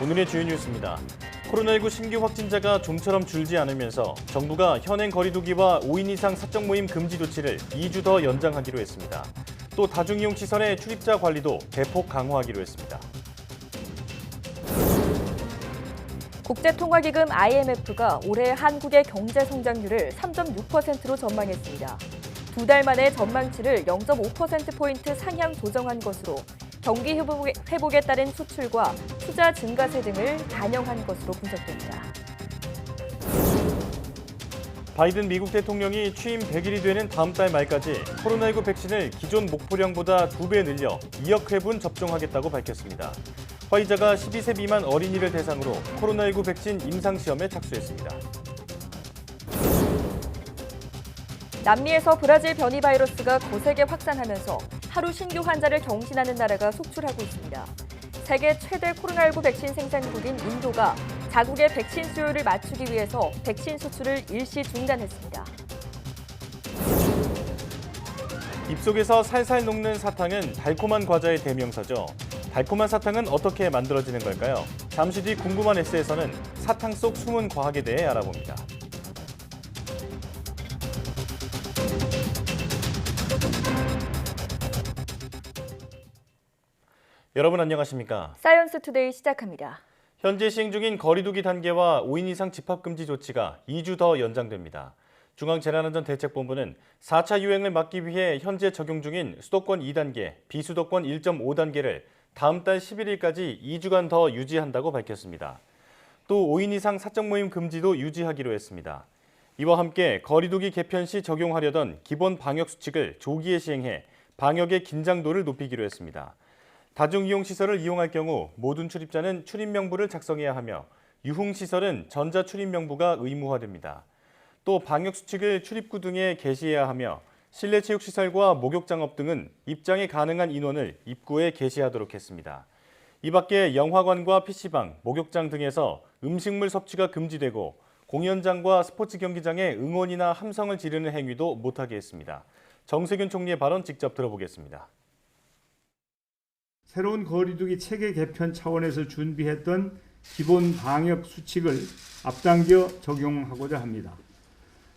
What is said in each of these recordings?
오늘의 주요 뉴스입니다. 코로나19 신규 확진자가 좀처럼 줄지 않으면서 정부가 현행 거리두기와 5인 이상 사적 모임 금지 조치를 2주 더 연장하기로 했습니다. 또 다중이용 시설의 출입자 관리도 대폭 강화하기로 했습니다. 국제통화기금 IMF가 올해 한국의 경제 성장률을 3.6%로 전망했습니다. 2달 만에 전망치를 0.5%포인트 상향 조정한 것으로 경기 회복에 따른 수출과 투자 증가세 등을 반영한 것으로 분석됩니다. 바이든 미국 대통령이 취임 100일이 되는 다음 달 말까지 코로나19 백신을 기존 목표량보다 2배 늘려 2억 회분 접종하겠다고 밝혔습니다. 화이자가 12세 미만 어린이를 대상으로 코로나19 백신 임상시험에 착수했습니다. 남미에서 브라질 변이 바이러스가 거세게 확산하면서 하루 신규 환자를 경신하는 나라가 속출하고 있습니다. 세계 최대 코로나19 백신 생산국인 인도가 자국의 백신 수요를 맞추기 위해서 백신 수출을 일시 중단했습니다. 입속에서 살살 녹는 사탕은 달콤한 과자의 대명사죠. 달콤한 사탕은 어떻게 만들어지는 걸까요? 잠시 뒤 궁금한 S에서는 사탕 속 숨은 과학에 대해 알아봅니다. 여러분 안녕하십니까? 사이언스 투데이 시작합니다. 현재 시행 중인 거리두기 단계와 5인 이상 집합금지 조치가 2주 더 연장됩니다. 중앙재난안전대책본부는 4차 유행을 막기 위해 현재 적용 중인 수도권 2단계, 비수도권 1.5단계를 다음 달 11일까지 2주간 더 유지한다고 밝혔습니다. 또 5인 이상 사적 모임 금지도 유지하기로 했습니다. 이와 함께 거리두기 개편 시 적용하려던 기본 방역 수칙을 조기에 시행해 방역의 긴장도를 높이기로 했습니다. 다중이용시설을 이용할 경우 모든 출입자는 출입명부를 작성해야 하며 유흥시설은 전자출입명부가 의무화됩니다. 또 방역수칙을 출입구 등에 게시해야 하며 실내체육시설과 목욕장업 등은 입장이 가능한 인원을 입구에 게시하도록 했습니다. 이 밖에 영화관과 PC방, 목욕장 등에서 음식물 섭취가 금지되고 공연장과 스포츠 경기장에 응원이나 함성을 지르는 행위도 못하게 했습니다. 정세균 총리의 발언 직접 들어보겠습니다. 새로운 거리두기 체계 개편 차원에서 준비했던 기본 방역 수칙을 앞당겨 적용하고자 합니다.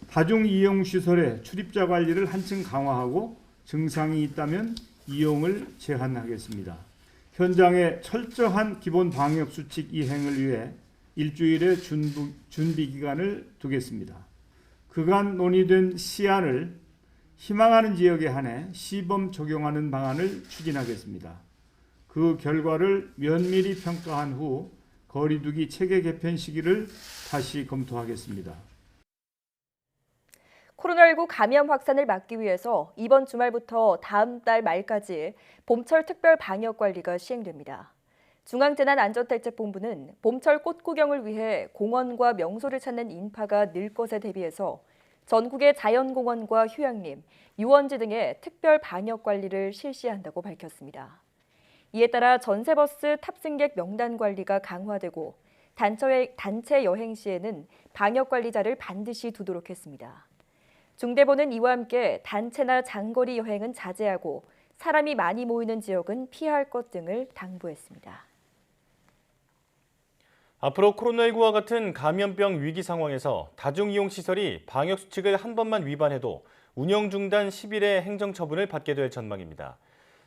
다중이용시설의 출입자 관리를 한층 강화하고 증상이 있다면 이용을 제한하겠습니다. 현장에 철저한 기본 방역 수칙 이행을 위해 일주일의 준비 기간을 두겠습니다. 그간 논의된 시안을 희망하는 지역에 한해 시범 적용하는 방안을 추진하겠습니다. 그 결과를 면밀히 평가한 후 거리두기 체계 개편 시기를 다시 검토하겠습니다. 코로나19 감염 확산을 막기 위해서 이번 주말부터 다음 달 말까지 봄철 특별 방역 관리가 시행됩니다. 중앙재난안전대책본부는 봄철 꽃 구경을 위해 공원과 명소를 찾는 인파가 늘 것에 대비해서 전국의 자연공원과 휴양림, 유원지 등의 특별 방역 관리를 실시한다고 밝혔습니다. 이에 따라 전세버스 탑승객 명단 관리가 강화되고 단체 여행 시에는 방역관리자를 반드시 두도록 했습니다. 중대본은 이와 함께 단체나 장거리 여행은 자제하고 사람이 많이 모이는 지역은 피할 것 등을 당부했습니다. 앞으로 코로나19와 같은 감염병 위기 상황에서 다중이용시설이 방역수칙을 한 번만 위반해도 운영 중단 10일의 행정처분을 받게 될 전망입니다.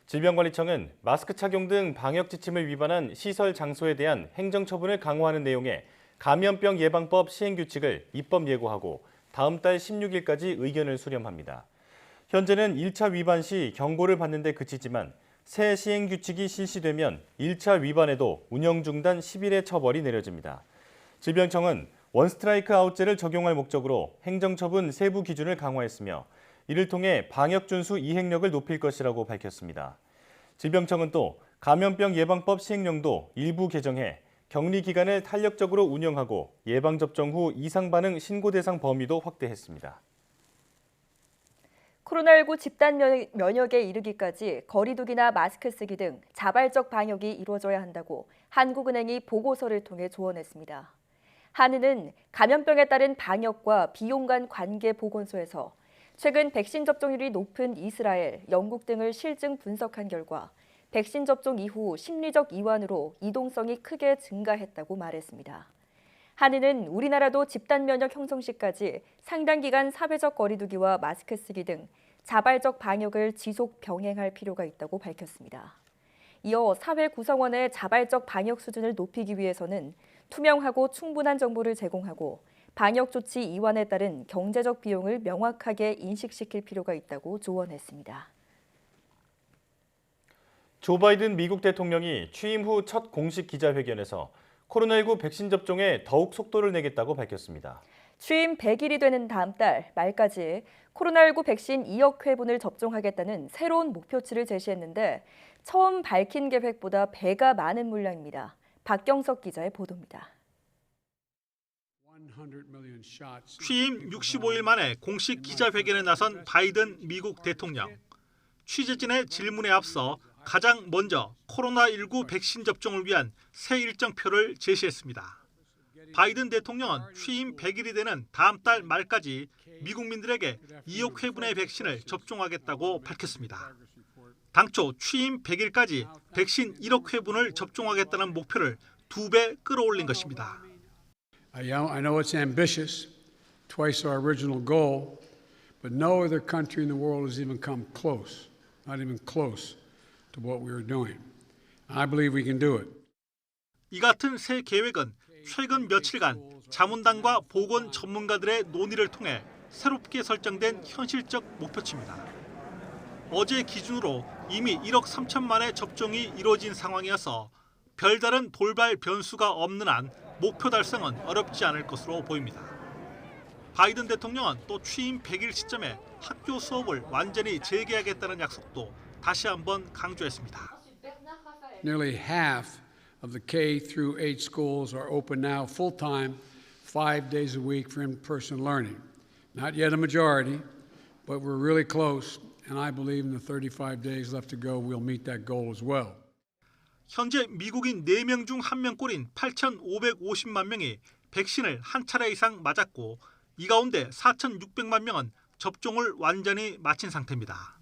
질병관리청은 마스크 착용 등 방역 지침을 위반한 시설 장소에 대한 행정처분을 강화하는 내용의 감염병 예방법 시행규칙을 입법 예고하고 다음 달 16일까지 의견을 수렴합니다. 현재는 1차 위반 시 경고를 받는 데 그치지만 새 시행규칙이 실시되면 1차 위반에도 운영 중단 10일의 처벌이 내려집니다. 질병청은 원스트라이크 아웃제를 적용할 목적으로 행정처분 세부 기준을 강화했으며 이를 통해 방역 준수 이행력을 높일 것이라고 밝혔습니다. 질병청은 또 감염병 예방법 시행령도 일부 개정해 격리 기간을 탄력적으로 운영하고 예방접종 후 이상 반응 신고 대상 범위도 확대했습니다. 코로나19 집단 면역에 이르기까지 거리두기나 마스크 쓰기 등 자발적 방역이 이루어져야 한다고 한국은행이 보고서를 통해 조언했습니다. 한은은 감염병에 따른 방역과 비용 간 관계 보건소에서 최근 백신 접종률이 높은 이스라엘, 영국 등을 실증 분석한 결과 백신 접종 이후 심리적 이완으로 이동성이 크게 증가했다고 말했습니다. 한은은 우리나라도 집단 면역 형성 시까지 상당 기간 사회적 거리두기와 마스크 쓰기 등 자발적 방역을 지속 병행할 필요가 있다고 밝혔습니다. 이어 사회 구성원의 자발적 방역 수준을 높이기 위해서는 투명하고 충분한 정보를 제공하고 방역 조치 이완에 따른 경제적 비용을 명확하게 인식시킬 필요가 있다고 조언했습니다. 조 바이든 미국 대통령이 취임 후 첫 공식 기자회견에서 코로나19 백신 접종에 더욱 속도를 내겠다고 밝혔습니다. 취임 100일이 되는 다음 달 말까지 코로나19 백신 2억 회분을 접종하겠다는 새로운 목표치를 제시했는데 처음 밝힌 계획보다 배가 많은 물량입니다. 박경석 기자의 보도입니다. 취임 65일 만에 공식 기자회견에 나선 바이든 미국 대통령. 취재진의 질문에 앞서 가장 먼저 코로나19 백신 접종을 위한 새 일정표를 제시했습니다. 바이든 대통령은 취임 100일이 되는 다음 달 말까지 미국민들에게 2억 회분의 백신을 접종하겠다고 밝혔습니다. 당초 취임 100일까지 백신 1억 회분을 접종하겠다는 목표를 2배 끌어올린 것입니다. I know it's ambitious, twice our original goal, but no other country in the world has even come close, not even close to what we are doing. I believe we can do it. 이 같은 새 계획은 최근 며칠간 자문단과 보건 전문가들의 논의를 통해 새롭게 설정된 현실적 목표치입니다. 어제 기준으로 이미 1억 3천만의 접종이 이루어진 상황이어서 별다른 돌발 변수가 없는 한 목표 달성은 어렵지 않을 것으로 보입니다. 바이든 대통령은 또 취임 100일 시점에 학교 수업을 완전히 재개하겠다는 약속도 다시 한번 강조했습니다. Nearly half of the K through 8 schools are open now full-time, 5 days a week for in-person learning. Not yet a majority, but we're really close, and I believe in the 35 days left to go, we'll meet that goal as well. 현재 미국인 4명 중 1명꼴인 8,550만 명이 백신을 한 차례 이상 맞았고 이 가운데 4,600만 명은 접종을 완전히 마친 상태입니다.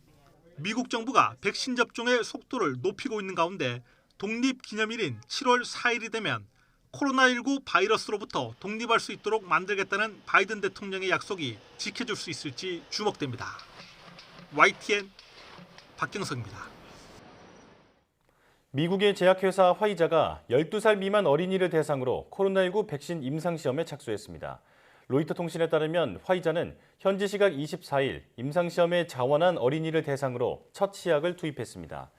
미국 정부가 백신 접종의 속도를 높이고 있는 가운데 독립기념일인 7월 4일이 되면 코로나19 바이러스로부터 독립할 수 있도록 만들겠다는 바이든 대통령의 약속이 지켜질 수 있을지 주목됩니다. YTN 박경석입니다. 미국의 제약회사 화이자가 12살 미만 어린이를 대상으로 코로나19 백신 임상시험에 착수했습니다. 로이터 통신에 따르면 화이자는 현지 시각 24일 임상시험에 자원한 어린이를 대상으로 첫 시약을 투입했습니다.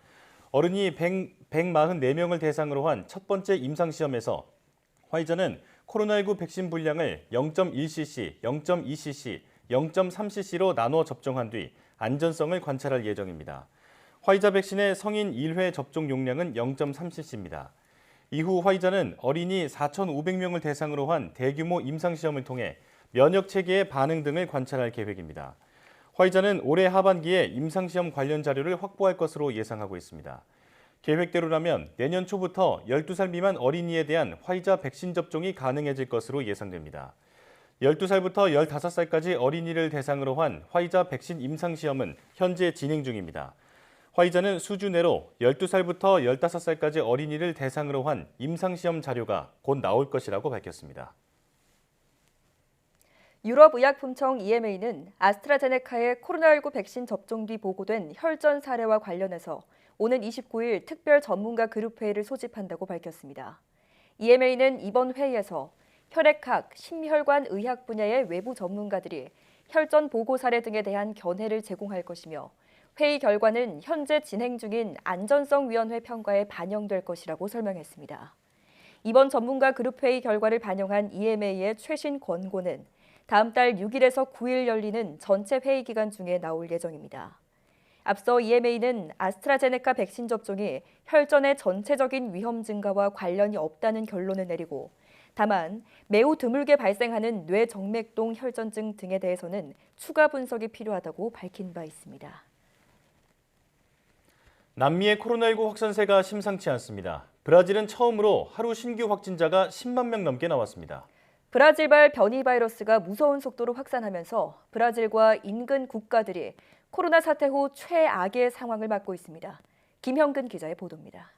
어른이 144명을 대상으로 한 첫 번째 임상시험에서 화이자는 코로나19 백신 분량을 0.1cc, 0.2cc, 0.3cc로 나눠 접종한 뒤 안전성을 관찰할 예정입니다. 화이자 백신의 성인 1회 접종 용량은 0.3cc입니다. 이후 화이자는 어린이 4,500명을 대상으로 한 대규모 임상시험을 통해 면역 체계의 반응 등을 관찰할 계획입니다. 화이자는 올해 하반기에 임상시험 관련 자료를 확보할 것으로 예상하고 있습니다. 계획대로라면 내년 초부터 12살 미만 어린이에 대한 화이자 백신 접종이 가능해질 것으로 예상됩니다. 12살부터 15살까지 어린이를 대상으로 한 화이자 백신 임상시험은 현재 진행 중입니다. 화이자는 수주 내로 12살부터 15살까지 어린이를 대상으로 한 임상시험 자료가 곧 나올 것이라고 밝혔습니다. 유럽의약품청 EMA는 아스트라제네카의 코로나19 백신 접종 뒤 보고된 혈전 사례와 관련해서 오는 29일 특별 전문가 그룹 회의를 소집한다고 밝혔습니다. EMA는 이번 회의에서 혈액학, 심혈관 의학 분야의 외부 전문가들이 혈전 보고 사례 등에 대한 견해를 제공할 것이며 회의 결과는 현재 진행 중인 안전성위원회 평가에 반영될 것이라고 설명했습니다. 이번 전문가 그룹 회의 결과를 반영한 EMA의 최신 권고는 다음 달 6일에서 9일 열리는 전체 회의 기간 중에 나올 예정입니다. 앞서 EMA는 아스트라제네카 백신 접종이 혈전의 전체적인 위험 증가와 관련이 없다는 결론을 내리고 다만 매우 드물게 발생하는 뇌정맥동 혈전증 등에 대해서는 추가 분석이 필요하다고 밝힌 바 있습니다. 남미의 코로나19 확산세가 심상치 않습니다. 브라질은 처음으로 하루 신규 확진자가 10만 명 넘게 나왔습니다. 브라질발 변이 바이러스가 무서운 속도로 확산하면서 브라질과 인근 국가들이 코로나 사태 후 최악의 상황을 맞고 있습니다. 김형근 기자의 보도입니다.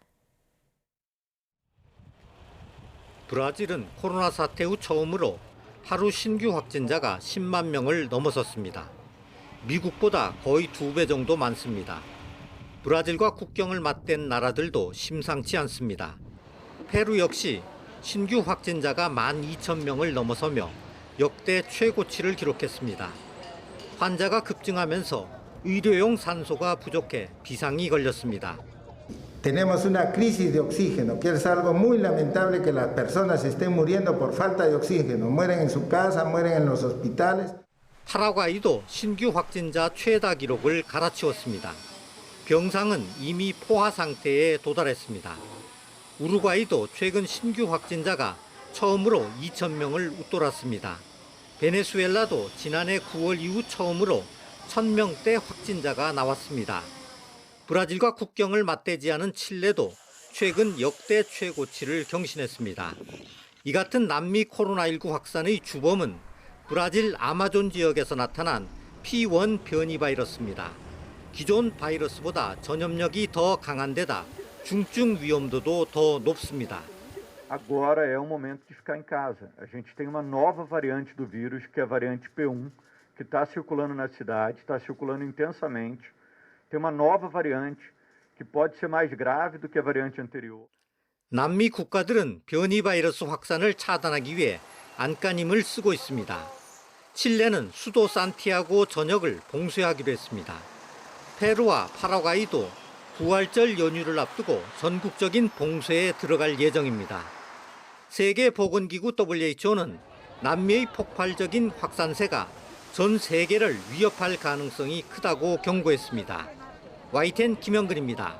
브라질은 코로나 사태 후 처음으로 하루 신규 확진자가 10만 명을 넘어섰습니다. 미국보다 거의 2배 정도 많습니다. 브라질과 국경을 맞댄 나라들도 심상치 않습니다. 페루 역시 신규 확진자가 12,000명을 넘어서며 역대 최고치를 기록했습니다. 환자가 급증하면서 의료용 산소가 부족해 비상이 걸렸습니다. Tenemos una crisis de oxígeno, que es algo muy lamentable que las personas estén muriendo por falta de oxígeno. Mueren en su casa, mueren en los hospitales. 파라과이도 신규 확진자 최다 기록을 갈아치웠습니다. 병상은 이미 포화 상태에 도달했습니다. 우루과이도 최근 신규 확진자가 처음으로 2,000명을 웃돌았습니다. 베네수엘라도 지난해 9월 이후 처음으로 1,000명대 확진자가 나왔습니다. 브라질과 국경을 맞대지 않은 칠레도 최근 역대 최고치를 경신했습니다. 이 같은 남미 코로나19 확산의 주범은 브라질 아마존 지역에서 나타난 P1 변이 바이러스입니다. 기존 바이러스보다 전염력이 더 강한 데다 중증 위험도도 더 높습니다. Agora é o momento de ficar em casa. A gente tem uma nova variante do vírus, que é a variante P1, que está circulando na cidade, está circulando intensamente. Tem uma nova variante que pode ser mais grave do que a variante anterior. 남미 국가들은 변이 바이러스 확산을 차단하기 위해 안간힘을 쓰고 있습니다. 칠레는 수도 산티아고 전역을 봉쇄하기로 했습니다. 페루와 파라과이도 부활절 연휴를 앞두고 전국적인 봉쇄에 들어갈 예정입니다. 세계보건기구 WHO는 남미의 폭발적인 확산세가 전 세계를 위협할 가능성이 크다고 경고했습니다. YTN 김영근입니다.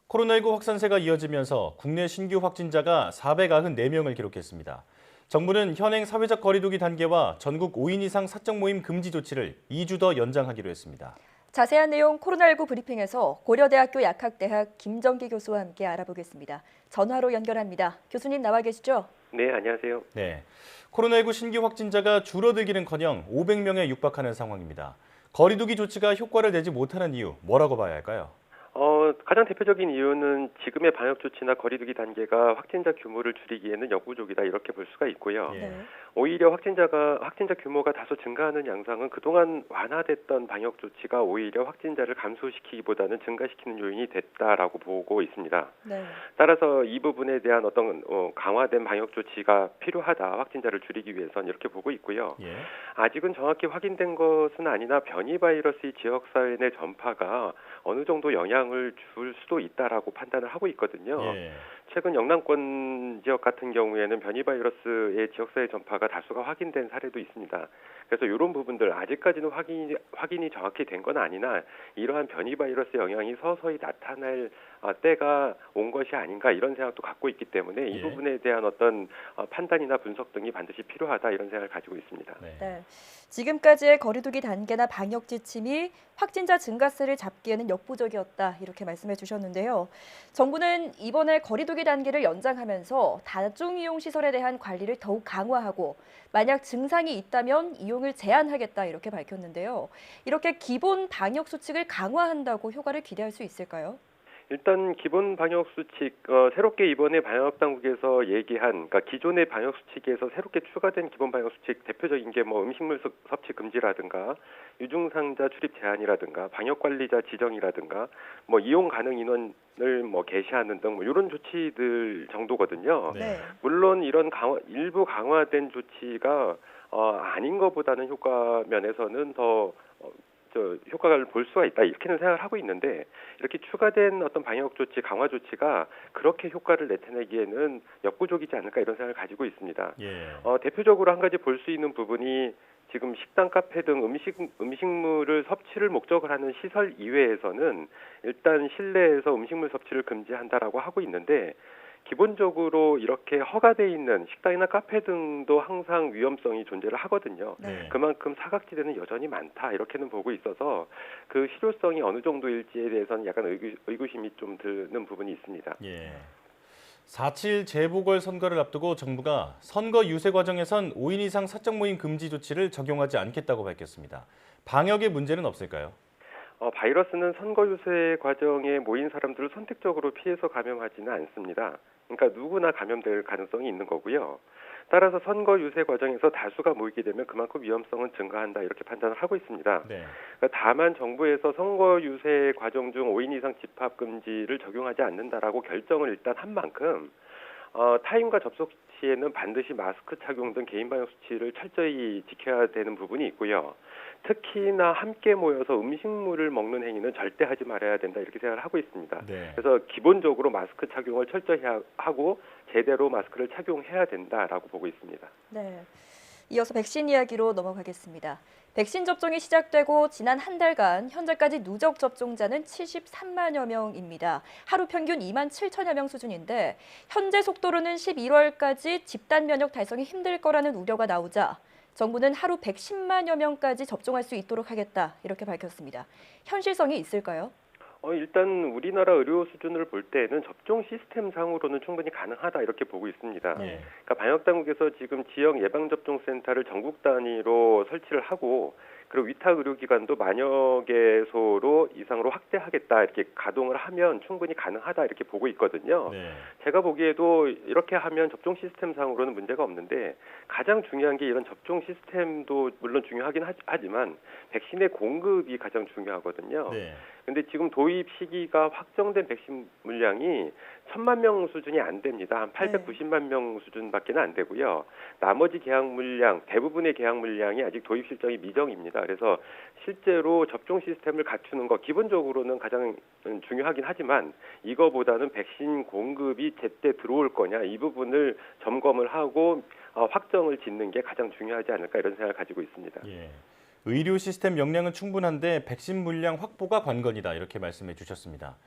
코로나19 확산세가 이어지면서 국내 신규 확진자가 494명을 기록했습니다. 정부는 현행 사회적 거리두기 단계와 전국 5인 이상 사적 모임 금지 조치를 2주 더 연장하기로 했습니다. 자세한 내용 코로나19 브리핑에서 고려대학교 약학대학 김정기 교수와 함께 알아보겠습니다. 전화로 연결합니다. 교수님 나와 계시죠? 네, 안녕하세요. 네, 코로나19 신규 확진자가 줄어들기는커녕 500명에 육박하는 상황입니다. 거리두기 조치가 효과를 내지 못하는 이유 뭐라고 봐야 할까요? 가장 대표적인 이유는 지금의 방역 조치나 거리두기 단계가 확진자 규모를 줄이기에는 역부족이다 이렇게 볼 수가 있고요. 예. 오히려 확진자 규모가 다소 증가하는 양상은 그동안 완화됐던 방역 조치가 오히려 확진자를 감소시키기보다는 증가시키는 요인이 됐다라고 보고 있습니다. 네. 따라서 이 부분에 대한 어떤 강화된 방역 조치가 필요하다, 확진자를 줄이기 위해서는 이렇게 보고 있고요. 예. 아직은 정확히 확인된 것은 아니나 변이 바이러스의 지역사회 내 전파가 어느 정도 영향을 줄 수도 있다라고 판단을 하고 있거든요. 예. 최근 영남권 지역 같은 경우에는 변이 바이러스의 지역사회 전파가 다수가 확인된 사례도 있습니다. 그래서 이런 부분들 아직까지는 확인이 정확히 된 건 아니나 이러한 변이 바이러스 영향이 서서히 나타날 때가 온 것이 아닌가 이런 생각도 갖고 있기 때문에 이 부분에 대한 어떤 판단이나 분석 등이 반드시 필요하다 이런 생각을 가지고 있습니다. 네. 지금까지의 거리두기 단계나 방역 지침이 확진자 증가세를 잡기에는 역부족이었다 이렇게 말씀해 주셨는데요. 정부는 이번에 거리두기 단계를 연장하면서 다중이용 시설에 대한 관리를 더욱 강화하고 만약 증상이 있다면 이용을 제한하겠다 이렇게 밝혔는데요. 이렇게 기본 방역 수칙을 강화한다고 효과를 기대할 수 있을까요? 일단 기본 방역 수칙 새롭게 이번에 방역 당국에서 얘기한 그러니까 기존의 방역 수칙에서 새롭게 추가된 기본 방역 수칙 대표적인 게 뭐 음식물 섭취 금지라든가 유증상자 출입 제한이라든가 방역 관리자 지정이라든가 뭐 이용 가능 인원을 뭐 게시하는 등 뭐 이런 조치들 정도거든요. 네. 물론 이런 일부 강화된 조치가 아닌 것보다는 효과 면에서는 더 효과를 볼 수가 있다 이렇게는 생각을 하고 있는데 이렇게 추가된 어떤 방역 조치, 강화 조치가 그렇게 효과를 나타내기에는 역부족이지 않을까 이런 생각을 가지고 있습니다. 예. 대표적으로 한 가지 볼 수 있는 부분이 지금 식당, 카페 등 음식물을 섭취를 목적을 하는 시설 이외에서는 일단 실내에서 음식물 섭취를 금지한다라고 하고 있는데 기본적으로 이렇게 허가돼 있는 식당이나 카페 등도 항상 위험성이 존재를 하거든요. 네. 그만큼 사각지대는 여전히 많다 이렇게는 보고 있어서 그 실효성이 어느 정도일지에 대해서는 약간 의구심이 좀 드는 부분이 있습니다. 예. 4.7 재보궐선거를 앞두고 정부가 선거 유세 과정에선 5인 이상 사적 모임 금지 조치를 적용하지 않겠다고 밝혔습니다. 방역에 문제는 없을까요? 바이러스는 선거 유세 과정에 모인 사람들을 선택적으로 피해서 감염하지는 않습니다. 그러니까 누구나 감염될 가능성이 있는 거고요. 따라서 선거 유세 과정에서 다수가 모이게 되면 그만큼 위험성은 증가한다 이렇게 판단을 하고 있습니다. 네. 다만 정부에서 선거 유세 과정 중 5인 이상 집합 금지를 적용하지 않는다라고 결정을 일단 한 만큼 타인과 접촉 시에는 반드시 마스크 착용 등 개인 방역 수칙을 철저히 지켜야 되는 부분이 있고요. 특히나 함께 모여서 음식물을 먹는 행위는 절대 하지 말아야 된다 이렇게 생각을 하고 있습니다. 네. 그래서 기본적으로 마스크 착용을 철저히 하고 제대로 마스크를 착용해야 된다라고 보고 있습니다. 네. 이어서 백신 이야기로 넘어가겠습니다. 백신 접종이 시작되고 지난 한 달간 현재까지 누적 접종자는 73만여 명입니다. 하루 평균 2만 7천여 명 수준인데 현재 속도로는 11월까지 집단 면역 달성이 힘들 거라는 우려가 나오자 정부는 하루 110만여 명까지 접종할 수 있도록 하겠다 이렇게 밝혔습니다. 현실성이 있을까요? 일단 우리나라 의료 수준을 볼 때는 접종 시스템 상으로는 충분히 가능하다 이렇게 보고 있습니다. 네. 그러니까 방역당국에서 지금 지역 예방접종센터를 전국 단위로 설치를 하고 그리고 위탁 의료기관도 만여 개소로 이상으로 확대하겠다 이렇게 가동을 하면 충분히 가능하다 이렇게 보고 있거든요. 네. 제가 보기에도 이렇게 하면 접종 시스템 상으로는 문제가 없는데 가장 중요한 게 이런 접종 시스템도 물론 중요하긴 하지만 백신의 공급이 가장 중요하거든요. 네. 근데 지금 도입 시기가 확정된 백신 물량이 1,000만 명 수준이 안 됩니다. 한 890만 명 수준밖에 안 되고요. 나머지 계약 물량, 대부분의 계약 물량이 아직 도입 실정이 미정입니다. 그래서 실제로 접종 시스템을 갖추는 거 기본적으로는 가장 중요하긴 하지만 이거보다는 백신 공급이 제때 들어올 거냐 이 부분을 점검을 하고 확정을 짓는 게 가장 중요하지 않을까 이런 생각을 가지고 있습니다. 예. 의료 시스템 역량은 충분한데 백신 물량 확보가 관건이다 이렇게 말씀해 주셨습니다.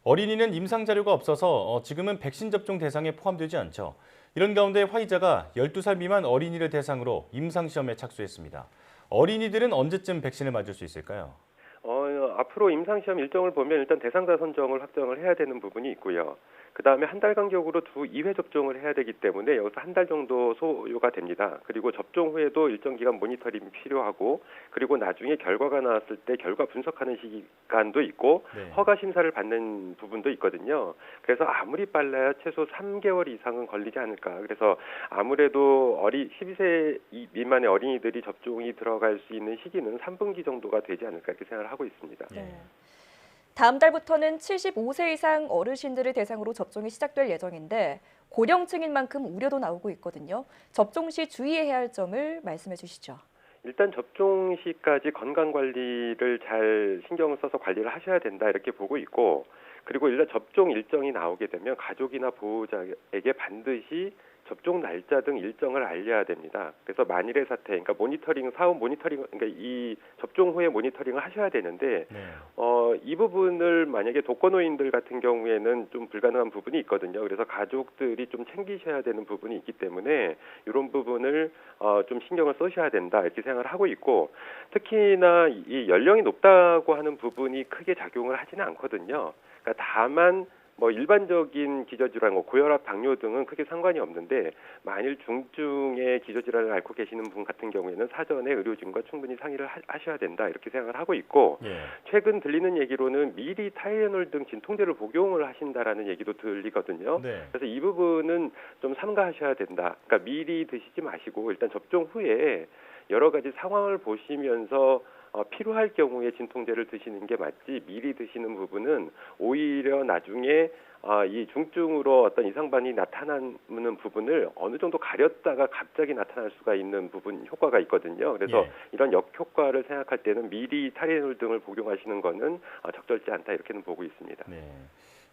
어린이는 임상 자료가 없어서 지금은 백신 접종 대상에 포함되지 않죠. 이런 가운데 화이자가 12살 미만 어린이를 대상으로 임상 시험에 착수했습니다. 어린이들은 언제쯤 백신을 맞을 수 있을까요? 앞으로 임상시험 일정을 보면 일단 대상자 선정을 확정을 해야 되는 부분이 있고요. 그다음에 한 달 간격으로 2회 접종을 해야 되기 때문에 여기서 한 달 정도 소요가 됩니다. 그리고 접종 후에도 일정 기간 모니터링이 필요하고 그리고 나중에 결과가 나왔을 때 결과 분석하는 시간도 있고 네. 허가 심사를 받는 부분도 있거든요. 그래서 아무리 빨라야 최소 3개월 이상은 걸리지 않을까. 그래서 아무래도 12세 미만의 어린이들이 접종이 들어갈 수 있는 시기는 3분기 정도가 되지 않을까 이렇게 생각을 하고 있습니다. 네. 다음 달부터는 75세 이상 어르신들을 대상으로 접종이 시작될 예정인데 고령층인 만큼 우려도 나오고 있거든요. 접종 시 주의해야 할 점을 말씀해 주시죠. 일단 접종 시까지 건강 관리를 잘 신경을 써서 관리를 하셔야 된다 이렇게 보고 있고 그리고 일단 접종 일정이 나오게 되면 가족이나 보호자에게 반드시 접종 날짜 등 일정을 알려야 됩니다. 그래서 만일의 사태, 그러니까 사후 모니터링, 그러니까 이 접종 후에 모니터링을 하셔야 되는데, 네. 이 부분을 만약에 독거노인들 같은 경우에는 좀 불가능한 부분이 있거든요. 그래서 가족들이 좀 챙기셔야 되는 부분이 있기 때문에 이런 부분을 좀 신경을 쓰셔야 된다 이렇게 생각을 하고 있고, 특히나 이 연령이 높다고 하는 부분이 크게 작용을 하지는 않거든요. 그러니까 다만 일반적인 기저질환, 고혈압, 당뇨 등은 크게 상관이 없는데 만일 중증의 기저질환을 앓고 계시는 분 같은 경우에는 사전에 의료진과 충분히 상의를 하셔야 된다 이렇게 생각을 하고 있고 예. 최근 들리는 얘기로는 미리 타이레놀 등 진통제를 복용을 하신다라는 얘기도 들리거든요. 네. 그래서 이 부분은 좀 삼가하셔야 된다. 그러니까 미리 드시지 마시고 일단 접종 후에 여러 가지 상황을 보시면서 필요할 경우에 진통제를 드시는 게 맞지 미리 드시는 부분은 오히려 나중에 이 중증으로 어떤 이상반이 나타나는 부분을 어느 정도 가렸다가 갑자기 나타날 수가 있는 부분 효과가 있거든요. 그래서 예. 이런 역효과를 생각할 때는 미리 타이레놀 등을 복용하시는 거는 적절치 않다 이렇게는 보고 있습니다. 네.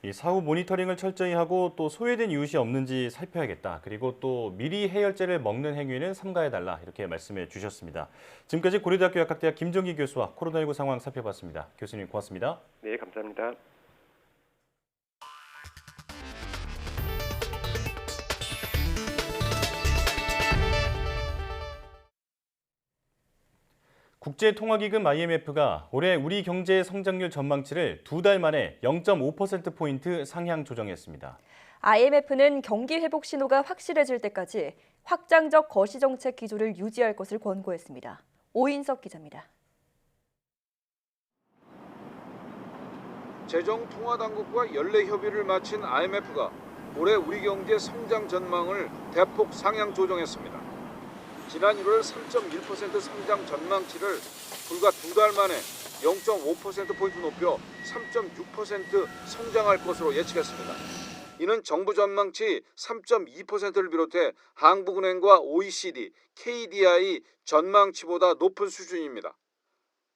이 사후 모니터링을 철저히 하고 또 소외된 이웃이 없는지 살펴야겠다. 그리고 또 미리 해열제를 먹는 행위는 삼가해달라 이렇게 말씀해 주셨습니다. 지금까지 고려대학교 약학대학 김정기 교수와 코로나19 상황 살펴봤습니다. 교수님 고맙습니다. 네, 감사합니다. 국제통화기금 IMF가 올해 우리 경제의 성장률 전망치를 2달 만에 0.5%포인트 상향 조정했습니다. IMF는 경기 회복 신호가 확실해질 때까지 확장적 거시 정책 기조를 유지할 것을 권고했습니다. 오인석 기자입니다. 재정통화당국과 연례 협의를 마친 IMF가 올해 우리 경제 성장 전망을 대폭 상향 조정했습니다. 지난 1월 3.1% 성장 전망치를 불과 2달 만에 0.5%포인트 높여 3.6% 성장할 것으로 예측했습니다. 이는 정부 전망치 3.2%를 비롯해 한국은행과 OECD, KDI 전망치보다 높은 수준입니다.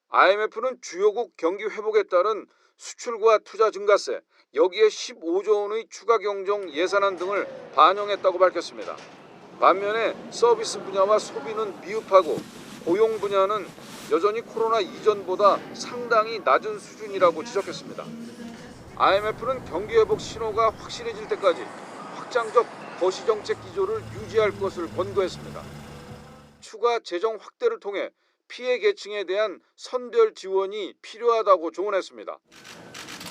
IMF는 주요국 경기 회복에 따른 수출과 투자 증가세, 여기에 15조 원의 추가 경정 예산안 등을 반영했다고 밝혔습니다. 반면에 서비스 분야와 소비는 미흡하고 고용 분야는 여전히 코로나 이전보다 상당히 낮은 수준이라고 지적했습니다. IMF는 경기 회복 신호가 확실해질 때까지 확장적 거시 정책 기조를 유지할 것을 권고했습니다. 추가 재정 확대를 통해 피해 계층에 대한 선별 지원이 필요하다고 조언했습니다.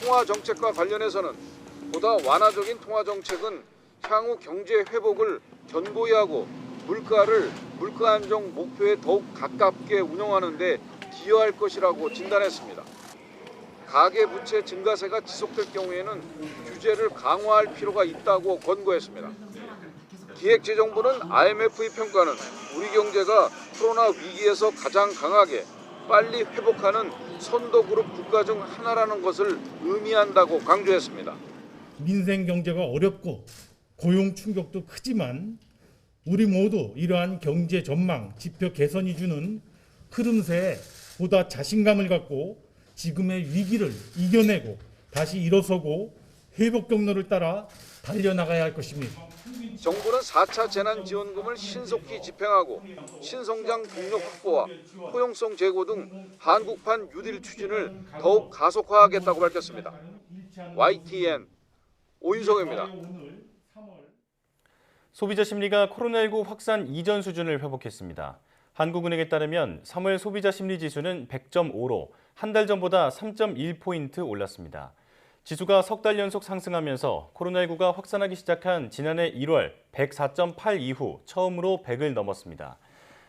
통화 정책과 관련해서는 보다 완화적인 통화 정책은 향후 경제 회복을 견고히 하고 물가 안정 목표에 더욱 가깝게 운영하는 데 기여할 것이라고 진단했습니다. 가계부채 증가세가 지속될 경우에는 규제를 강화할 필요가 있다고 권고했습니다. 기획재정부는 IMF의 평가는 우리 경제가 코로나 위기에서 가장 강하게 빨리 회복하는 선도그룹 국가 중 하나라는 것을 의미한다고 강조했습니다. 민생 경제가 어렵고 고용 충격도 크지만 우리 모두 이러한 경제 전망, 지표 개선이 주는 흐름세에 보다 자신감을 갖고 지금의 위기를 이겨내고 다시 일어서고 회복 경로를 따라 달려나가야 할 것입니다. 정부는 4차 재난지원금을 신속히 집행하고 신성장 동력 확보와 포용성 제고 등 한국판 뉴딜 추진을 더욱 가속화하겠다고 밝혔습니다. YTN 오인석입니다. 소비자 심리가 코로나19 확산 이전 수준을 회복했습니다. 한국은행에 따르면 3월 소비자 심리 지수는 100.5로 한 달 전보다 3.1포인트 올랐습니다. 지수가 석 달 연속 상승하면서 코로나19가 확산하기 시작한 지난해 1월 104.8 이후 처음으로 100을 넘었습니다.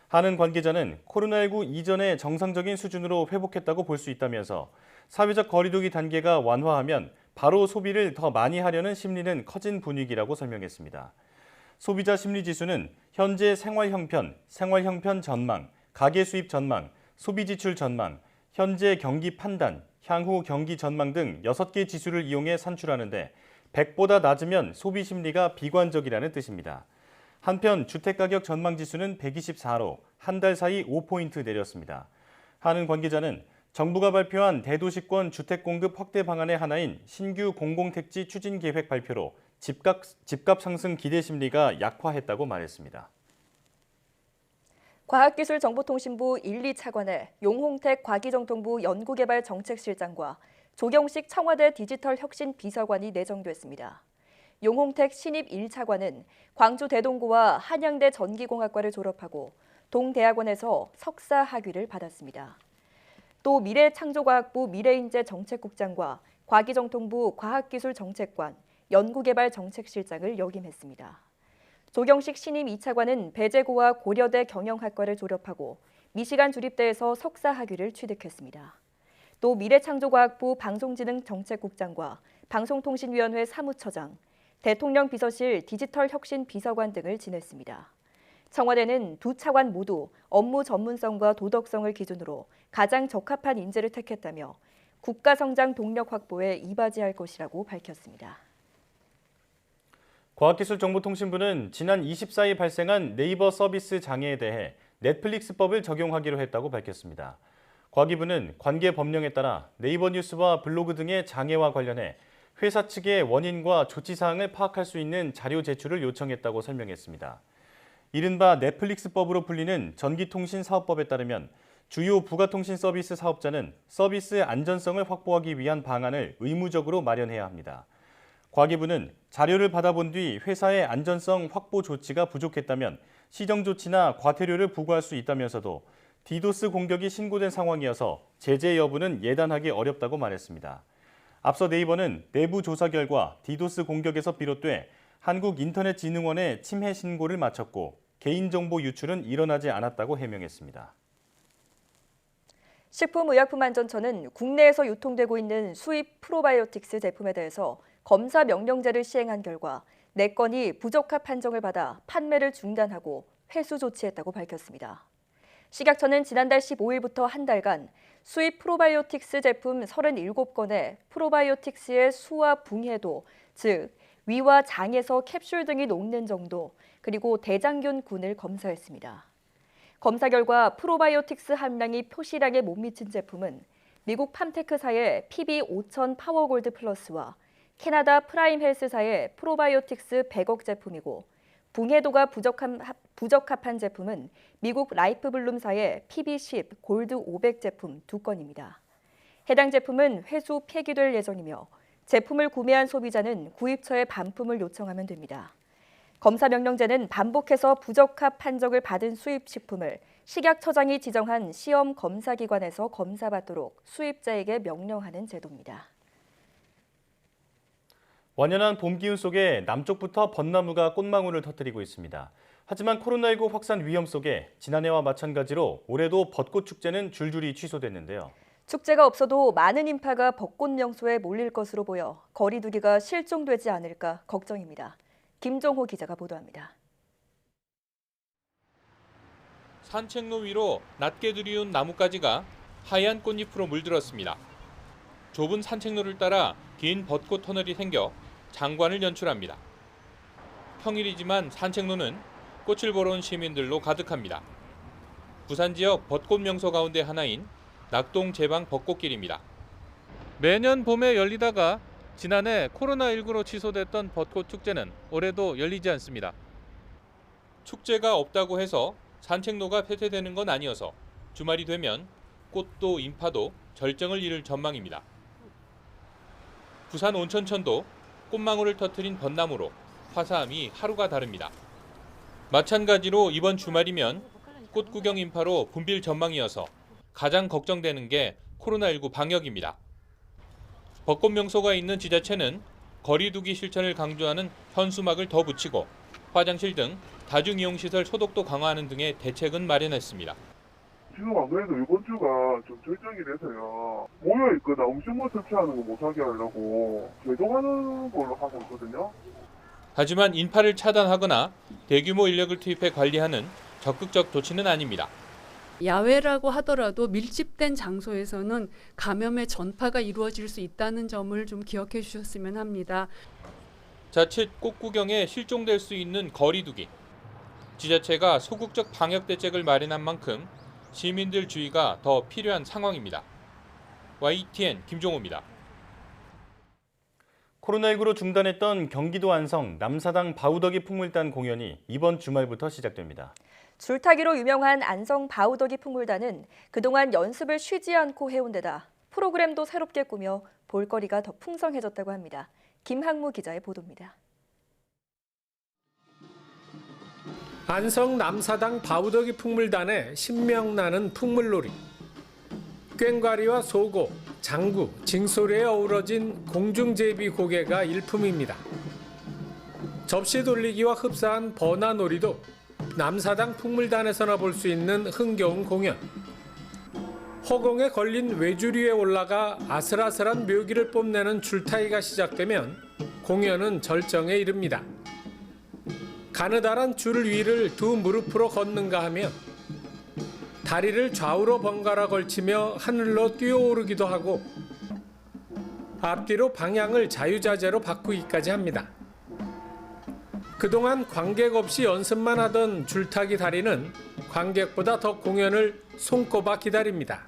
한은 관계자는 코로나19 이전의 정상적인 수준으로 회복했다고 볼 수 있다면서 사회적 거리두기 단계가 완화하면 바로 소비를 더 많이 하려는 심리는 커진 분위기라고 설명했습니다. 소비자 심리지수는 현재 생활 형편 전망, 가계 수입 전망, 소비 지출 전망, 현재 경기 판단, 향후 경기 전망 등 6개 지수를 이용해 산출하는데 100보다 낮으면 소비 심리가 비관적이라는 뜻입니다. 한편 주택가격 전망 지수는 124로 한 달 사이 5포인트 내렸습니다. 한은 관계자는 정부가 발표한 대도시권 주택 공급 확대 방안의 하나인 신규 공공택지 추진 계획 발표로 집값 상승 기대 심리가 약화했다고 말했습니다. 과학기술정보통신부 1, 2차관에 용홍택 과기정통부 연구개발정책실장과 조경식 청와대 디지털혁신비서관이 내정됐습니다. 용홍택 신입 1차관은 광주 대동고와 한양대 전기공학과를 졸업하고 동대학원에서 석사 학위를 받았습니다. 또 미래창조과학부 미래인재정책국장과 과기정통부 과학기술정책관, 연구개발정책실장을 역임했습니다. 조경식 신임 2차관은 배재고와 고려대 경영학과를 졸업하고 미시간 주립대에서 석사 학위를 취득했습니다. 또 미래창조과학부 방송진흥정책국장과 방송통신위원회 사무처장, 대통령 비서실 디지털혁신비서관 등을 지냈습니다. 청와대는 두 차관 모두 업무 전문성과 도덕성을 기준으로 가장 적합한 인재를 택했다며 국가성장 동력 확보에 이바지할 것이라고 밝혔습니다. 과학기술정보통신부는 지난 24일 발생한 네이버 서비스 장애에 대해 넷플릭스법을 적용하기로 했다고 밝혔습니다. 과기부는 관계 법령에 따라 네이버 뉴스와 블로그 등의 장애와 관련해 회사 측의 원인과 조치 사항을 파악할 수 있는 자료 제출을 요청했다고 설명했습니다. 이른바 넷플릭스법으로 불리는 전기통신사업법에 따르면 주요 부가통신 서비스 사업자는 서비스 안전성을 확보하기 위한 방안을 의무적으로 마련해야 합니다. 과기부는 자료를 받아본 뒤 회사의 안전성 확보 조치가 부족했다면 시정 조치나 과태료를 부과할 수 있다면서도 디도스 공격이 신고된 상황이어서 제재 여부는 예단하기 어렵다고 말했습니다. 앞서 네이버는 내부 조사 결과 디도스 공격에서 비롯돼 한국인터넷진흥원에 침해 신고를 마쳤고 개인정보 유출은 일어나지 않았다고 해명했습니다. 식품의약품안전처는 국내에서 유통되고 있는 수입 프로바이오틱스 제품에 대해서 검사 명령제를 시행한 결과 4건이 부적합 판정을 받아 판매를 중단하고 회수 조치했다고 밝혔습니다. 식약처는 지난달 15일부터 한 달간 수입 프로바이오틱스 제품 37건에 프로바이오틱스의 수와 붕해도, 즉 위와 장에서 캡슐 등이 녹는 정도, 그리고 대장균군을 검사했습니다. 검사 결과 프로바이오틱스 함량이 표시량에 못 미친 제품은 미국 팜테크사의 PB5000 파워골드 플러스와 캐나다 프라임 헬스사의 프로바이오틱스 100억 제품이고, 붕해도가 부적합한 제품은 미국 라이프블룸사의 PB10 골드 500 제품 2건입니다. 해당 제품은 회수 폐기될 예정이며 제품을 구매한 소비자는 구입처에 반품을 요청하면 됩니다. 검사 명령제는 반복해서 부적합 판정을 받은 수입식품을 식약처장이 지정한 시험 검사기관에서 검사받도록 수입자에게 명령하는 제도입니다. 완연한 봄 기운 속에 남쪽부터 벚나무가 꽃망울을 터뜨리고 있습니다. 하지만 코로나19 확산 위험 속에 지난해와 마찬가지로 올해도 벚꽃 축제는 줄줄이 취소됐는데요. 축제가 없어도 많은 인파가 벚꽃 명소에 몰릴 것으로 보여 거리 두기가 실종되지 않을까 걱정입니다. 김종호 기자가 보도합니다. 산책로 위로 낮게 들이운 나뭇가지가 하얀 꽃잎으로 물들었습니다. 좁은 산책로를 따라 긴 벚꽃 터널이 생겨 장관을 연출합니다. 평일이지만 산책로는 꽃을 보러 온 시민들로 가득합니다. 부산 지역 벚꽃 명소 가운데 하나인 낙동 제방 벚꽃길입니다. 매년 봄에 열리다가 지난해 코로나19로 취소됐던 벚꽃 축제는 올해도 열리지 않습니다. 축제가 없다고 해서 산책로가 폐쇄되는 건 아니어서 주말이 되면 꽃도 인파도 절정을 이룰 전망입니다. 부산 온천천도 꽃망울을 터뜨린 벚나무로 화사함이 하루가 다릅니다. 마찬가지로 이번 주말이면 꽃 구경 인파로 붐빌 전망이어서 가장 걱정되는 게 코로나19 방역입니다. 벚꽃 명소가 있는 지자체는 거리 두기 실천을 강조하는 현수막을 더 붙이고 화장실 등 다중이용시설 소독도 강화하는 등의 대책은 마련했습니다. 지금 안 그래도 이번 주가 좀 절정이 돼서요. 모여있거나 음식물 섭취하는 거 못하게 하려고 제동하는 걸로 하고 있거든요. 하지만 인파를 차단하거나 대규모 인력을 투입해 관리하는 적극적 조치는 아닙니다. 야외라고 하더라도 밀집된 장소에서는 감염의 전파가 이루어질 수 있다는 점을 좀 기억해 주셨으면 합니다. 자칫 꽃 구경에 실종될 수 있는 거리 두기. 지자체가 소극적 방역 대책을 마련한 만큼 시민들 주의가 더 필요한 상황입니다. YTN 김종호입니다. 코로나19로 중단했던 경기도 안성 남사당 바우더기 풍물단 공연이 이번 주말부터 시작됩니다. 줄타기로 유명한 안성 바우더기 풍물단은 그동안 연습을 쉬지 않고 해온 데다 프로그램도 새롭게 꾸며 볼거리가 더 풍성해졌다고 합니다. 김학무 기자의 보도입니다. 안성 남사당 바우더기 풍물단의 신명나는 풍물놀이. 꽹과리와 소고, 장구, 징소리에 어우러진 공중제비 고개가 일품입니다. 접시 돌리기와 흡사한 버나놀이도 남사당 풍물단에서나 볼 수 있는 흥겨운 공연. 허공에 걸린 외줄 위에 올라가 아슬아슬한 묘기를 뽐내는 줄타기가 시작되면 공연은 절정에 이릅니다. 가느다란 줄 위를 두 무릎으로 걷는가 하며 다리를 좌우로 번갈아 걸치며 하늘로 뛰어오르기도 하고 앞뒤로 방향을 자유자재로 바꾸기까지 합니다. 그동안 관객 없이 연습만 하던 줄타기 달인은 관객보다 더 공연을 손꼽아 기다립니다.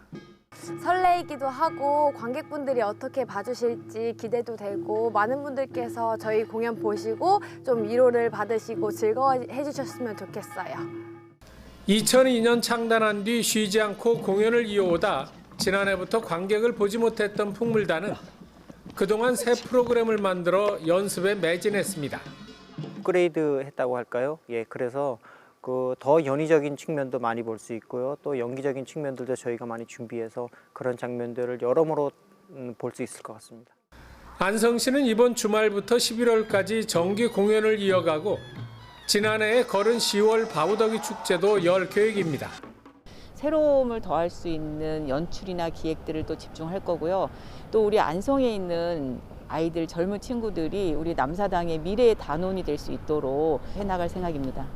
설레이기도 하고 관객분들이 어떻게 봐주실지 기대도 되고 많은 분들께서 저희 공연 보시고 좀 위로를 받으시고 즐거워해 주셨으면 좋겠어요. 2002년 창단한 뒤 쉬지 않고 공연을 이어오다 지난해부터 관객을 보지 못했던 풍물단은 그동안 새 프로그램을 만들어 연습에 매진했습니다. 업그레이드 했다고 할까요? 예, 그래서 더 연희적인 측면도 많이 볼 수 있고요. 또 연기적인 측면들도 저희가 많이 준비해서 그런 장면들을 여러모로 볼 수 있을 것 같습니다. 안성시는 이번 주말부터 11월까지 정기 공연을 이어가고 지난해에 걸은 10월 바우더기 축제도 열 계획입니다. 새로움을 더할 수 있는 연출이나 기획들을 또 집중할 거고요. 또 우리 안성에 있는 아이들, 젊은 친구들이 우리 남사당의 미래의 단원이 될 수 있도록 해나갈 생각입니다.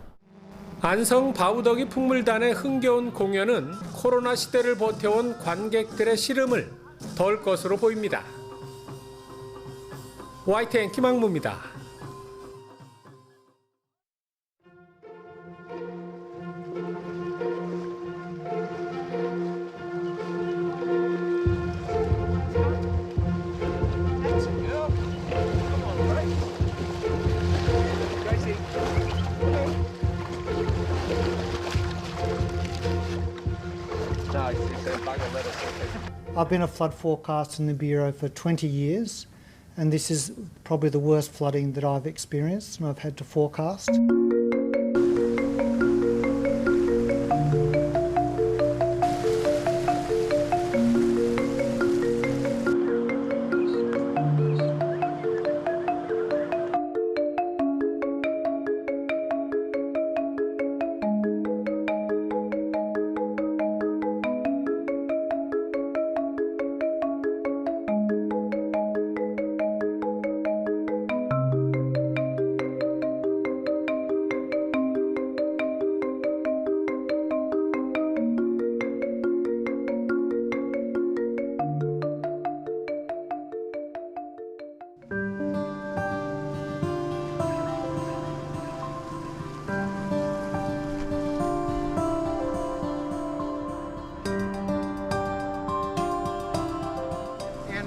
안성 바우더기 풍물단의 흥겨운 공연은 코로나 시대를 버텨온 관객들의 시름을 덜 것으로 보입니다. YTN 김학무입니다. I've been a flood forecaster in the Bureau for 20 years, and this is probably the worst flooding that I've experienced and I've had to forecast.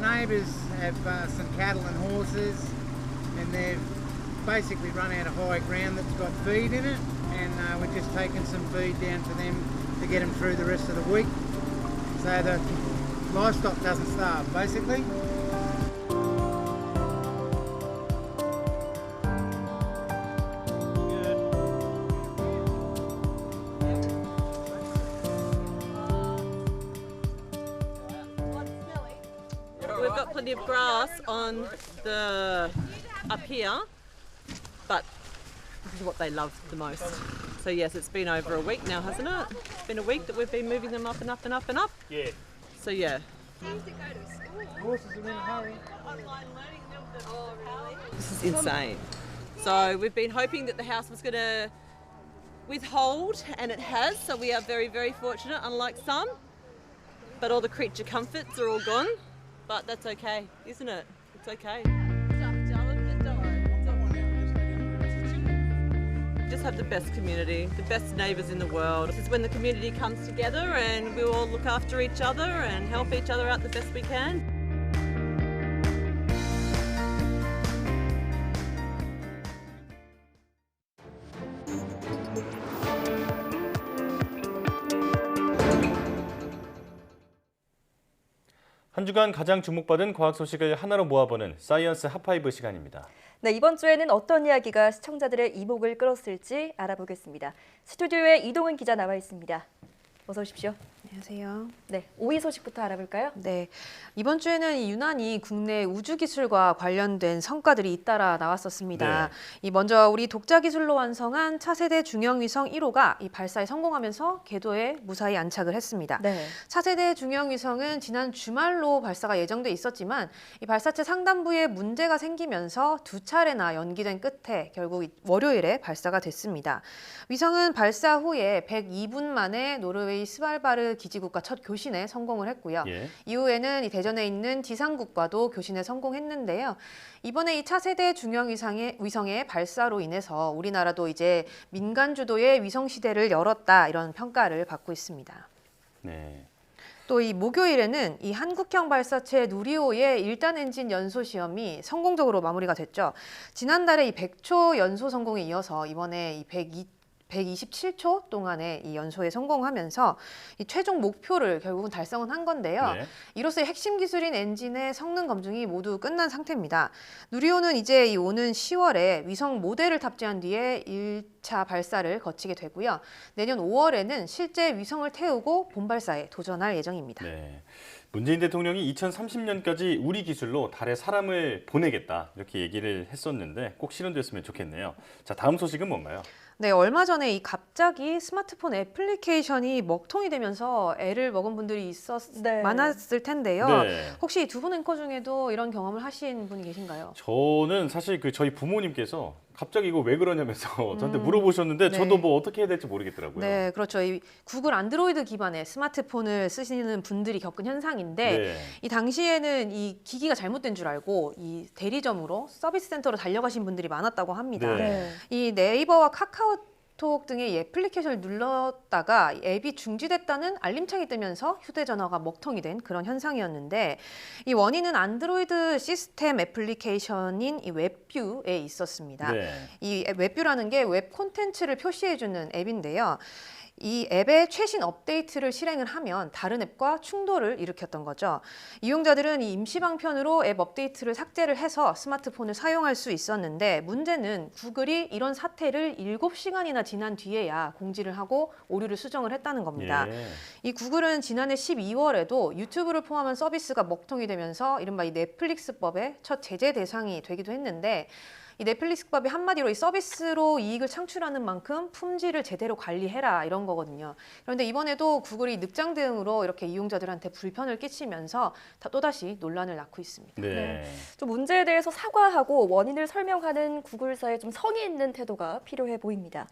Neighbours have some cattle and horses, and they've basically run out of high ground that's got feed in it, and we're just taking some feed down for them to get them through the rest of the week, so the livestock doesn't starve, basically. We've got plenty of grass on the up here, but this is what they love the most. So yes, it's been over a week now, hasn't it? It's been a week that we've been moving them up and up and up and up. Yeah. So yeah. Horses are in a hurry. This is insane. So we've been hoping that the house was going to withhold, and it has. So we are very, very fortunate, unlike some. But all the creature comforts are all gone. But that's okay, isn't it? It's okay. Just have the best community, the best neighbours in the world. This is when the community comes together and we all look after each other and help each other out the best we can. 한 주간 가장 주목받은 과학 소식을 하나로 모아보는 사이언스 핫5 시간입니다. 네, 이번 주에는 어떤 이야기가 시청자들의 이목을 끌었을지 알아보겠습니다. 스튜디오에 이동은 기자 나와 있습니다. 어서 오십시오. 안녕하세요. 네, 5위 소식부터 알아볼까요? 네, 이번 주에는 유난히 국내 우주 기술과 관련된 성과들이 잇따라 나왔었습니다. 네. 먼저 우리 독자 기술로 완성한 차세대 중형위성 1호가 이 발사에 성공하면서 궤도에 무사히 안착을 했습니다. 네. 차세대 중형위성은 지난 주말로 발사가 예정돼 있었지만 이 발사체 상단부에 문제가 생기면서 두 차례나 연기된 끝에 결국 월요일에 발사가 됐습니다. 위성은 발사 후에 102분 만에 노르웨이 스발바르 기지국과 첫 교신에 성공을 했고요. 예. 이후에는 이 대전에 있는 지상국과도 교신에 성공했는데요. 이번에 이 차세대 중형 위성의 발사로 인해서 우리나라도 이제 민간 주도의 위성 시대를 열었다, 이런 평가를 받고 있습니다. 네. 또 이 목요일에는 이 한국형 발사체 누리호의 1단 엔진 연소 시험이 성공적으로 마무리가 됐죠. 지난달에 이 100초 연소 성공에 이어서 이번에 이 127초 동안의 이 연소에 성공하면서 이 최종 목표를 결국은 달성은 한 건데요. 네. 이로써 핵심 기술인 엔진의 성능 검증이 모두 끝난 상태입니다. 누리호는 이제 이 오는 10월에 위성 모델을 탑재한 뒤에 1차 발사를 거치게 되고요. 내년 5월에는 실제 위성을 태우고 본발사에 도전할 예정입니다. 네. 문재인 대통령이 2030년까지 우리 기술로 달에 사람을 보내겠다 이렇게 얘기를 했었는데 꼭 실현됐으면 좋겠네요. 자, 다음 소식은 뭔가요? 네, 얼마 전에 갑자기 스마트폰 애플리케이션이 먹통이 되면서 애를 먹은 분들이 많았을 텐데요. 네. 혹시 두 분 앵커 중에도 이런 경험을 하신 분이 계신가요? 저는 사실 저희 부모님께서 갑자기 이거 왜 그러냐면서 저한테 물어보셨는데 네. 저도 뭐 어떻게 해야 될지 모르겠더라고요. 네, 그렇죠. 이 구글 안드로이드 기반의 스마트폰을 쓰시는 분들이 겪은 현상인데 네. 이 당시에는 이 기기가 잘못된 줄 알고 이 대리점으로 서비스 센터로 달려가신 분들이 많았다고 합니다. 네. 이 네이버와 카카오톡 등의 이 애플리케이션을 눌렀다가 앱이 중지됐다는 알림창이 뜨면서 휴대전화가 먹통이 된 그런 현상이었는데 이 원인은 안드로이드 시스템 애플리케이션인 이 웹뷰에 있었습니다. 네. 이 웹뷰라는 게 웹 콘텐츠를 표시해주는 앱인데요. 이 앱의 최신 업데이트를 실행을 하면 다른 앱과 충돌을 일으켰던 거죠. 이용자들은 이 임시방편으로 앱 업데이트를 삭제를 해서 스마트폰을 사용할 수 있었는데 문제는 구글이 이런 사태를 7시간이나 지난 뒤에야 공지를 하고 오류를 수정을 했다는 겁니다. 예. 이 구글은 지난해 12월에도 유튜브를 포함한 서비스가 먹통이 되면서 이른바 이 넷플릭스법의 첫 제재 대상이 되기도 했는데 이 넷플릭스법이 한마디로 이 서비스로 이익을 창출하는 만큼 품질을 제대로 관리해라 이런 거거든요. 그런데 이번에도 구글이 늑장 대응으로 이렇게 이용자들한테 불편을 끼치면서 또다시 논란을 낳고 있습니다. 네. 좀 문제에 대해서 사과하고 원인을 설명하는 구글사의 좀 성의 있는 태도가 필요해 보입니다.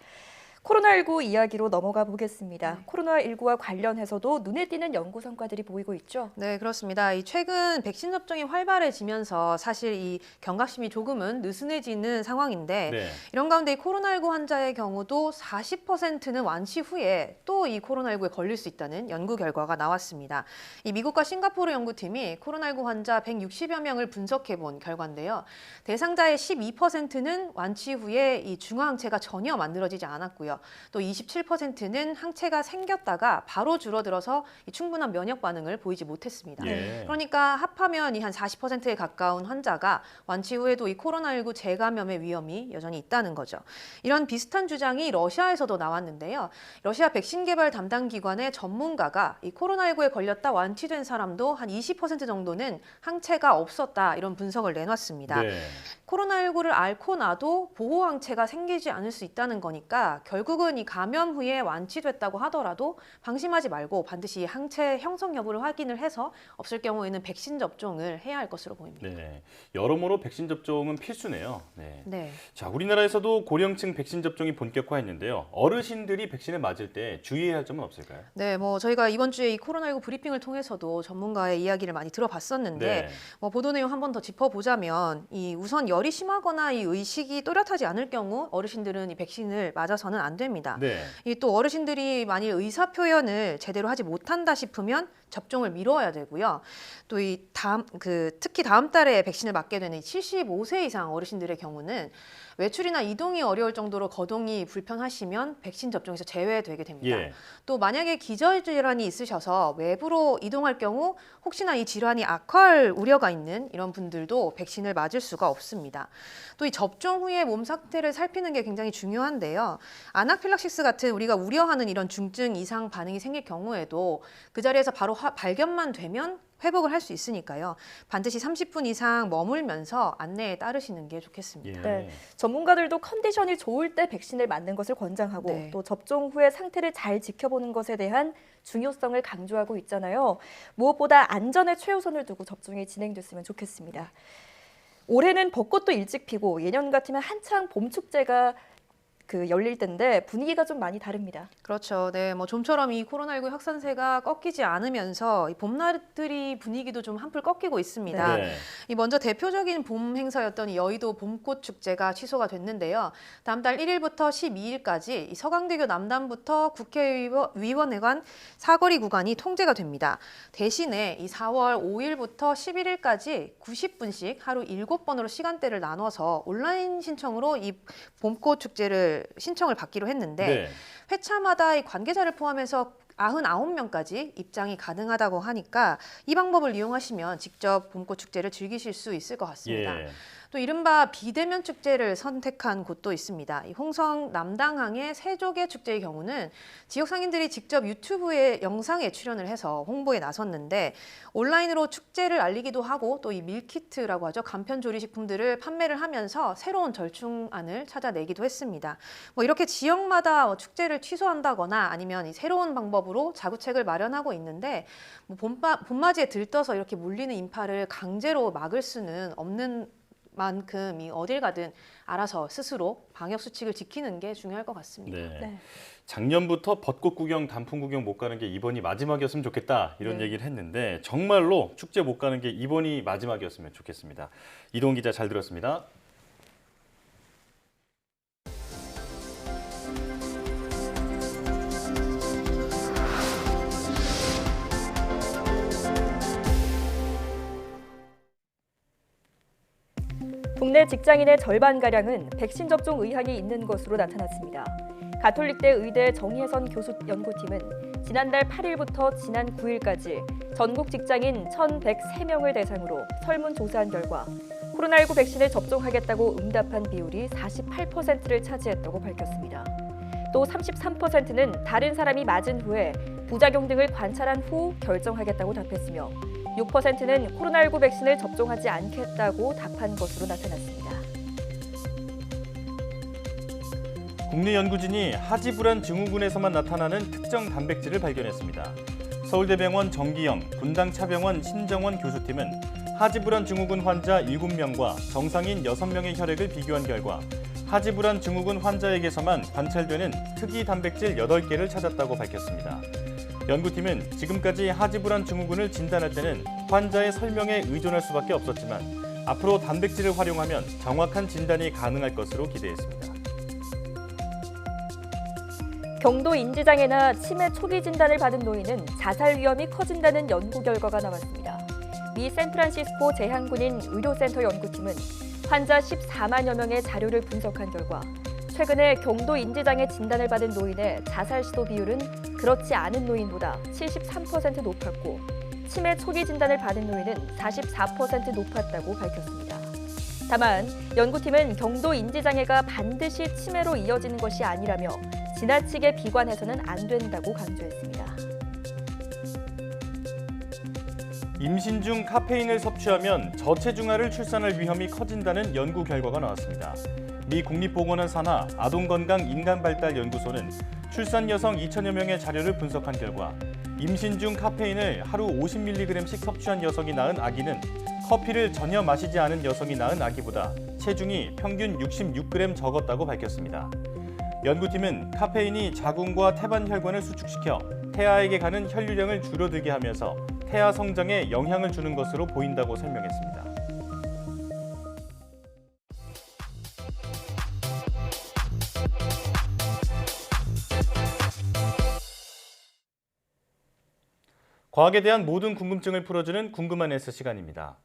코로나19 이야기로 넘어가 보겠습니다. 코로나19와 관련해서도 눈에 띄는 연구 성과들이 보이고 있죠. 네, 그렇습니다. 이 최근 백신 접종이 활발해지면서 사실 이 경각심이 조금은 느슨해지는 상황인데 네. 이런 가운데 이 코로나19 환자의 경우도 40%는 완치 후에 또 이 코로나19에 걸릴 수 있다는 연구 결과가 나왔습니다. 이 미국과 싱가포르 연구팀이 코로나19 환자 160여 명을 분석해 본 결과인데요. 대상자의 12%는 완치 후에 이 중화항체가 전혀 만들어지지 않았고요. 또 27%는 항체가 생겼다가 바로 줄어들어서 이 충분한 면역 반응을 보이지 못했습니다. 예. 그러니까 합하면 이 한 40%에 가까운 환자가 완치 후에도 이 코로나19 재감염의 위험이 여전히 있다는 거죠. 이런 비슷한 주장이 러시아에서도 나왔는데요. 러시아 백신 개발 담당 기관의 전문가가 이 코로나19에 걸렸다 완치된 사람도 한 20% 정도는 항체가 없었다 이런 분석을 내놨습니다. 네. 코로나19를 앓고 나도 보호 항체가 생기지 않을 수 있다는 거니까 결국은 이 감염 후에 완치됐다고 하더라도 방심하지 말고 반드시 항체 형성 여부를 확인을 해서 없을 경우에는 백신 접종을 해야 할 것으로 보입니다. 네. 여러모로 백신 접종은 필수네요. 네. 네. 자, 우리나라에서도 고령층 백신 접종이 본격화했는데요. 어르신들이 백신을 맞을 때 주의해야 할 점은 없을까요? 네, 저희가 이번 주에 이 코로나19 브리핑을 통해서도 전문가의 이야기를 많이 들어봤었는데 네. 보도 내용 한 번 더 짚어보자면 이 우선 열이 심하거나 이 의식이 또렷하지 않을 경우 어르신들은 이 백신을 맞아서는 안 됩니다. 네. 이 또 어르신들이 만일 의사 표현을 제대로 하지 못한다 싶으면 접종을 미뤄야 되고요. 또 이 특히 다음 달에 백신을 맞게 되는 75세 이상 어르신들의 경우는 외출이나 이동이 어려울 정도로 거동이 불편하시면 백신 접종에서 제외되게 됩니다. 예. 또 만약에 기저질환이 있으셔서 외부로 이동할 경우 혹시나 이 질환이 악화할 우려가 있는 이런 분들도 백신을 맞을 수가 없습니다. 또 이 접종 후에 몸 상태를 살피는 게 굉장히 중요한데요. 아나필락시스 같은 우리가 우려하는 이런 중증 이상 반응이 생길 경우에도 그 자리에서 바로 발견만 되면 회복을 할 수 있으니까요. 반드시 30분 이상 머물면서 안내에 따르시는 게 좋겠습니다. 예. 네, 전문가들도 컨디션이 좋을 때 백신을 맞는 것을 권장하고 또 접종 후에 상태를 잘 지켜보는 것에 대한 중요성을 강조하고 있잖아요. 무엇보다 안전에 최우선을 두고 접종이 진행됐으면 좋겠습니다. 올해는 벚꽃도 일찍 피고 예년 같으면 한창 봄 축제가 열릴 때인데 분위기가 좀 많이 다릅니다. 그렇죠. 네, 좀처럼 이 코로나19 확산세가 꺾이지 않으면서 이 봄나들이 분위기도 좀 한풀 꺾이고 있습니다. 네. 이 먼저 대표적인 봄 행사였던 이 여의도 봄꽃 축제가 취소가 됐는데요. 다음 달 1일부터 12일까지 이 서강대교 남단부터 국회의원회관 사거리 구간이 통제가 됩니다. 대신에 이 4월 5일부터 11일까지 90분씩 하루 7번으로 시간대를 나눠서 온라인 신청으로 이 봄꽃 축제를 신청을 받기로 했는데 네. 회차마다 이 관계자를 포함해서 99명까지 입장이 가능하다고 하니까 이 방법을 이용하시면 직접 봄꽃 축제를 즐기실 수 있을 것 같습니다. 예. 또 이른바 비대면 축제를 선택한 곳도 있습니다. 이 홍성 남당항의 세조개 축제의 경우는 지역 상인들이 직접 유튜브의 영상에 출연을 해서 홍보에 나섰는데 온라인으로 축제를 알리기도 하고 또 이 밀키트라고 하죠. 간편 조리식품들을 판매를 하면서 새로운 절충안을 찾아내기도 했습니다. 뭐 이렇게 지역마다 축제를 취소한다거나 아니면 이 새로운 방법으로 자구책을 마련하고 있는데 뭐 봄맞이에 들떠서 이렇게 몰리는 인파를 강제로 막을 수는 없는 만큼 이 어딜 가든 알아서 스스로 방역 수칙을 지키는 게 중요할 것 같습니다. 네. 작년부터 벚꽃 구경, 단풍 구경 못 가는 게 이번이 마지막이었으면 좋겠다 이런 네. 얘기를 했는데 정말로 축제 못 가는 게 이번이 마지막이었으면 좋겠습니다. 이동 기자 잘 들었습니다. 국내 직장인의 절반가량은 백신 접종 의향이 있는 것으로 나타났습니다. 가톨릭대 의대 정혜선 교수 연구팀은 지난달 8일부터 지난 9일까지 전국 직장인 1,103명을 대상으로 설문조사한 결과 코로나19 백신을 접종하겠다고 응답한 비율이 48%를 차지했다고 밝혔습니다. 또 33%는 다른 사람이 맞은 후에 부작용 등을 관찰한 후 결정하겠다고 답했으며 6%는 코로나19 백신을 접종하지 않겠다고 답한 것으로 나타났습니다. 국내 연구진이 하지불안 증후군에서만 나타나는 특정 단백질을 발견했습니다. 서울대병원 정기영, 분당차병원 신정원 교수팀은 하지불안 증후군 환자 7명과 정상인 6명의 혈액을 비교한 결과 하지불안 증후군 환자에게서만 관찰되는 특이 단백질 8개를 찾았다고 밝혔습니다. 연구팀은 지금까지 하지불안 증후군을 진단할 때는 환자의 설명에 의존할 수밖에 없었지만 앞으로 단백질을 활용하면 정확한 진단이 가능할 것으로 기대했습니다. 경도 인지장애나 치매 초기 진단을 받은 노인은 자살 위험이 커진다는 연구 결과가 나왔습니다. 미 샌프란시스코 재향군인 의료센터 연구팀은 환자 14만여 명의 자료를 분석한 결과 최근에 경도 인지장애 진단을 받은 노인의 자살 시도 비율은 그렇지 않은 노인보다 73% 높았고 치매 초기 진단을 받은 노인은 44% 높았다고 밝혔습니다. 다만 연구팀은 경도 인지장애가 반드시 치매로 이어지는 것이 아니라며 지나치게 비관해서는 안 된다고 강조했습니다. 임신 중 카페인을 섭취하면 저체중아를 출산할 위험이 커진다는 연구 결과가 나왔습니다. 미 국립보건원 산하 아동건강인간발달연구소는 출산 여성 2천여 명의 자료를 분석한 결과 임신 중 카페인을 하루 50mg씩 섭취한 여성이 낳은 아기는 커피를 전혀 마시지 않은 여성이 낳은 아기보다 체중이 평균 66g 적었다고 밝혔습니다. 연구팀은 카페인이 자궁과 태반 혈관을 수축시켜 태아에게 가는 혈류량을 줄어들게 하면서 태아 성장에 영향을 주는 것으로 보인다고 설명했습니다. 과학에 대한 모든 궁금증을 풀어주는 궁금한 S 시간입니다.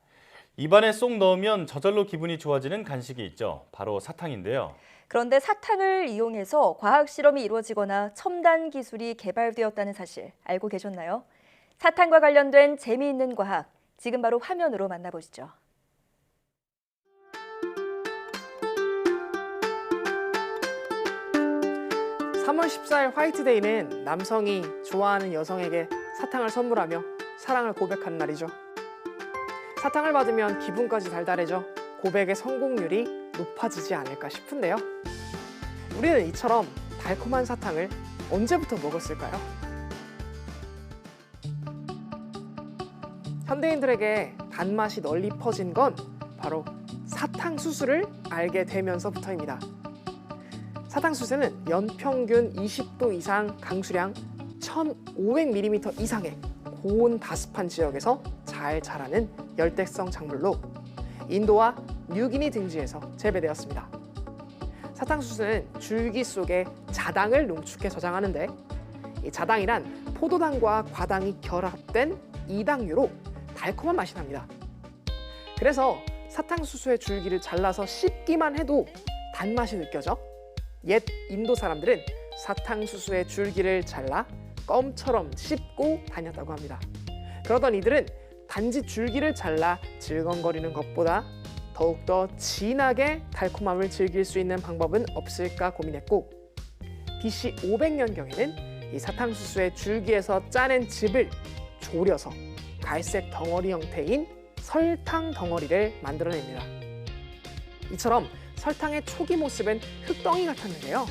입안에 쏙 넣으면 저절로 기분이 좋아지는 간식이 있죠. 바로 사탕인데요. 그런데 사탕을 이용해서 과학 실험이 이루어지거나 첨단 기술이 개발되었다는 사실 알고 계셨나요? 사탕과 관련된 재미있는 과학, 지금 바로 화면으로 만나보시죠. 3월 14일 화이트데이는 남성이 좋아하는 여성에게 사탕을 선물하며 사랑을 고백하는 날이죠. 사탕을 받으면 기분까지 달달해져 고백의 성공률이 높아지지 않을까 싶은데요. 우리는 이처럼 달콤한 사탕을 언제부터 먹었을까요? 현대인들에게 단맛이 널리 퍼진 건 바로 사탕수수를 알게 되면서부터입니다. 사탕수수는 연평균 20도 이상 강수량 1,500mm 이상의 고온 다습한 지역에서 잘 자라는 열대성 작물로 인도와 뉴기니 등지에서 재배되었습니다. 사탕수수는 줄기 속에 자당을 농축해 저장하는데 이 자당이란 포도당과 과당이 결합된 이당류로 달콤한 맛이 납니다. 그래서 사탕수수의 줄기를 잘라서 씹기만 해도 단맛이 느껴져 옛 인도 사람들은 사탕수수의 줄기를 잘라 껌처럼 씹고 다녔다고 합니다. 그러던 이들은 단지 줄기를 잘라 질겅거리는 것보다 더욱더 진하게 달콤함을 즐길 수 있는 방법은 없을까 고민했고, BC 500년경에는 이 사탕수수의 줄기에서 짜낸 즙을 졸여서 갈색 덩어리 형태인 설탕 덩어리를 만들어냅니다. 이처럼 설탕의 초기 모습은 흙덩이 같았는데요.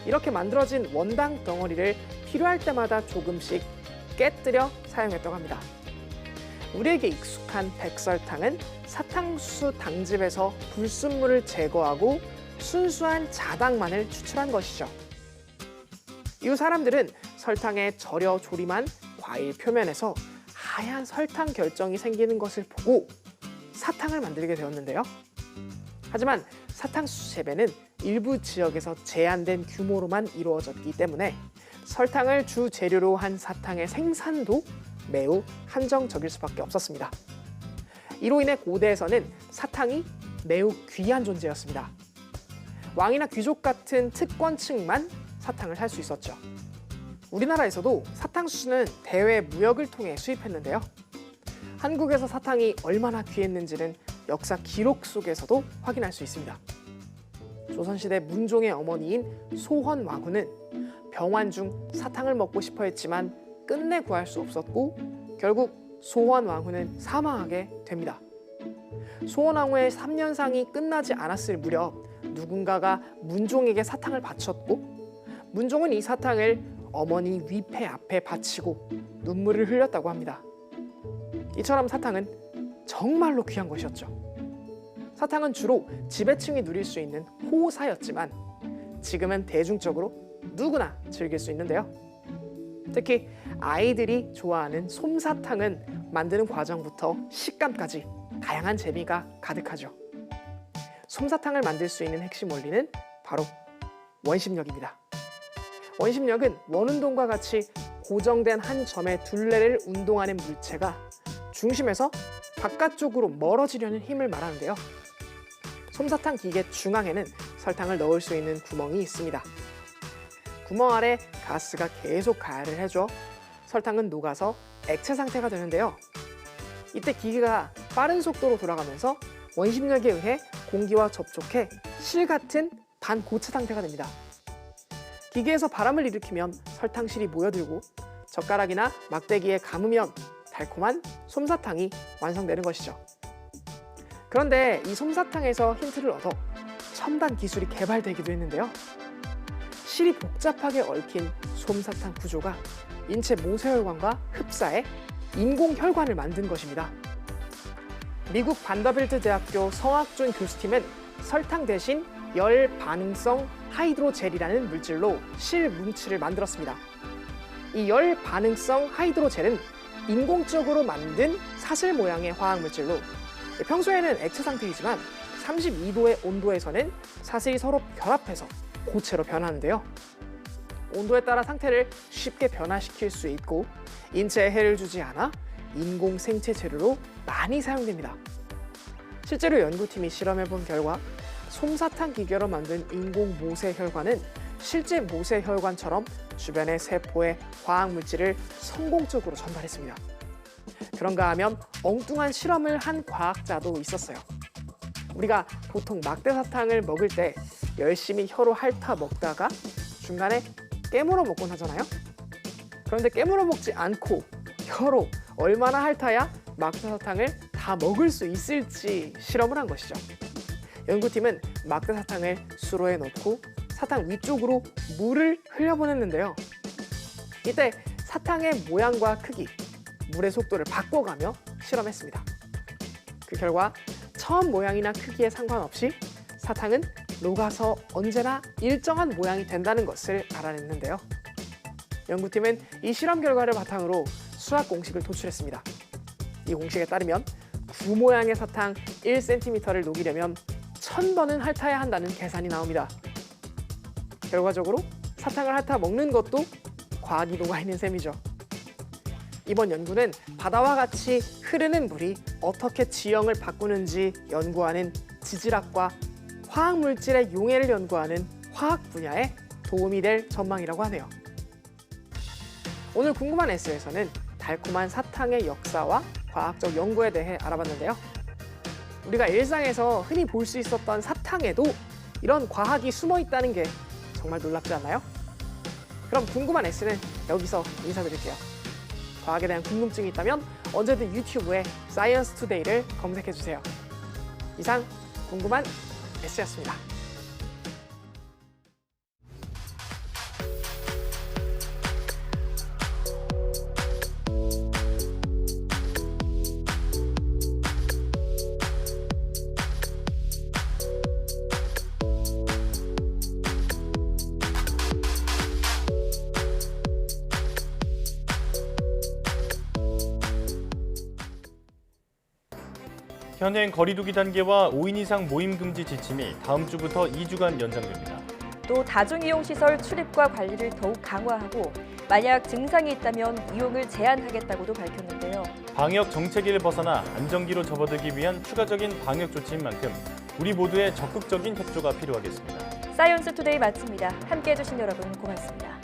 이렇게 만들어진 원당 덩어리를 필요할 때마다 조금씩 깨뜨려 사용했다고 합니다. 우리에게 익숙한 백설탕은 사탕수수 당즙에서 불순물을 제거하고 순수한 자당만을 추출한 것이죠. 이후 사람들은 설탕에 절여 조림한 과일 표면에서 하얀 설탕 결정이 생기는 것을 보고 사탕을 만들게 되었는데요. 하지만 사탕수수 재배는 일부 지역에서 제한된 규모로만 이루어졌기 때문에 설탕을 주 재료로 한 사탕의 생산도 매우 한정적일 수밖에 없었습니다. 이로 인해 고대에서는 사탕이 매우 귀한 존재였습니다. 왕이나 귀족 같은 특권층만 사탕을 살 수 있었죠. 우리나라에서도 사탕수수는 대외 무역을 통해 수입했는데요. 한국에서 사탕이 얼마나 귀했는지는 역사 기록 속에서도 확인할 수 있습니다. 조선시대 문종의 어머니인 소헌왕후는 병환 중 사탕을 먹고 싶어 했지만 끝내 구할 수 없었고 결국 소헌왕후는 사망하게 됩니다. 소헌왕후의 3년상이 끝나지 않았을 무렵 누군가가 문종에게 사탕을 바쳤고 문종은 이 사탕을 어머니 위패 앞에 바치고 눈물을 흘렸다고 합니다. 이처럼 사탕은 정말로 귀한 것이었죠. 사탕은 주로 지배층이 누릴 수 있는 호사였지만 지금은 대중적으로 누구나 즐길 수 있는데요. 특히 아이들이 좋아하는 솜사탕은 만드는 과정부터 식감까지 다양한 재미가 가득하죠. 솜사탕을 만들 수 있는 핵심 원리는 바로 원심력입니다. 원심력은 원운동과 같이 고정된 한 점의 둘레를 운동하는 물체가 중심에서 바깥쪽으로 멀어지려는 힘을 말하는데요. 솜사탕 기계 중앙에는 설탕을 넣을 수 있는 구멍이 있습니다. 구멍 아래 가스가 계속 가열을 해줘 설탕은 녹아서 액체 상태가 되는데요. 이때 기계가 빠른 속도로 돌아가면서 원심력에 의해 공기와 접촉해 실 같은 반고체 상태가 됩니다. 기계에서 바람을 일으키면 설탕실이 모여들고 젓가락이나 막대기에 감으면 달콤한 솜사탕이 완성되는 것이죠. 그런데 이 솜사탕에서 힌트를 얻어 첨단 기술이 개발되기도 했는데요. 실이 복잡하게 얽힌 솜사탕 구조가 인체 모세혈관과 흡사해 인공혈관을 만든 것입니다. 미국 반더빌트 대학교 성학준 교수팀은 설탕 대신 열 반응성 하이드로젤이라는 물질로 실 뭉치를 만들었습니다. 이 열 반응성 하이드로젤은 인공적으로 만든 사슬 모양의 화학 물질로 평소에는 액체 상태이지만 32도의 온도에서는 사슬이 서로 결합해서 고체로 변하는데요. 온도에 따라 상태를 쉽게 변화시킬 수 있고 인체에 해를 주지 않아 인공 생체 재료로 많이 사용됩니다. 실제로 연구팀이 실험해 본 결과 솜사탕 기계로 만든 인공 모세혈관은 실제 모세혈관처럼 주변의 세포에 화학물질을 성공적으로 전달했습니다. 그런가 하면 엉뚱한 실험을 한 과학자도 있었어요. 우리가 보통 막대사탕을 먹을 때 열심히 혀로 핥아 먹다가 중간에 깨물어 먹곤 하잖아요. 그런데 깨물어 먹지 않고 혀로 얼마나 핥아야 막대사탕을 다 먹을 수 있을지 실험을 한 것이죠. 연구팀은 막대사탕을 수로에 넣고 사탕 위쪽으로 물을 흘려보냈는데요. 이때 사탕의 모양과 크기, 물의 속도를 바꿔가며 실험했습니다. 그 결과 처음 모양이나 크기에 상관없이 사탕은 녹아서 언제나 일정한 모양이 된다는 것을 알아냈는데요. 연구팀은 이 실험 결과를 바탕으로 수학 공식을 도출했습니다. 이 공식에 따르면 구 모양의 사탕 1cm를 녹이려면 1000번은 핥아야 한다는 계산이 나옵니다. 결과적으로 사탕을 핥아 먹는 것도 과학이 녹아있는 셈이죠. 이번 연구는 바다와 같이 흐르는 물이 어떻게 지형을 바꾸는지 연구하는 지질학과 화학물질의 용해를 연구하는 화학 분야에 도움이 될 전망이라고 하네요. 오늘 궁금한 S에서는 달콤한 사탕의 역사와 과학적 연구에 대해 알아봤는데요. 우리가 일상에서 흔히 볼 수 있었던 사탕에도 이런 과학이 숨어 있다는 게 정말 놀랍지 않나요? 그럼 궁금한 S는 여기서 인사드릴게요. 과학에 대한 궁금증이 있다면 언제든 유튜브에 사이언스 투데이를 검색해주세요. 이상 궁금한 S였습니다. 현행 거리두기 단계와 5인 이상 모임 금지 지침이 다음 주부터 2주간 연장됩니다. 또 다중이용시설 출입과 관리를 더욱 강화하고 만약 증상이 있다면 이용을 제한하겠다고도 밝혔는데요. 방역 정체기를 벗어나 안정기로 접어들기 위한 추가적인 방역 조치인 만큼 우리 모두의 적극적인 협조가 필요하겠습니다. 사이언스 투데이 마칩니다. 함께해 주신 여러분 고맙습니다.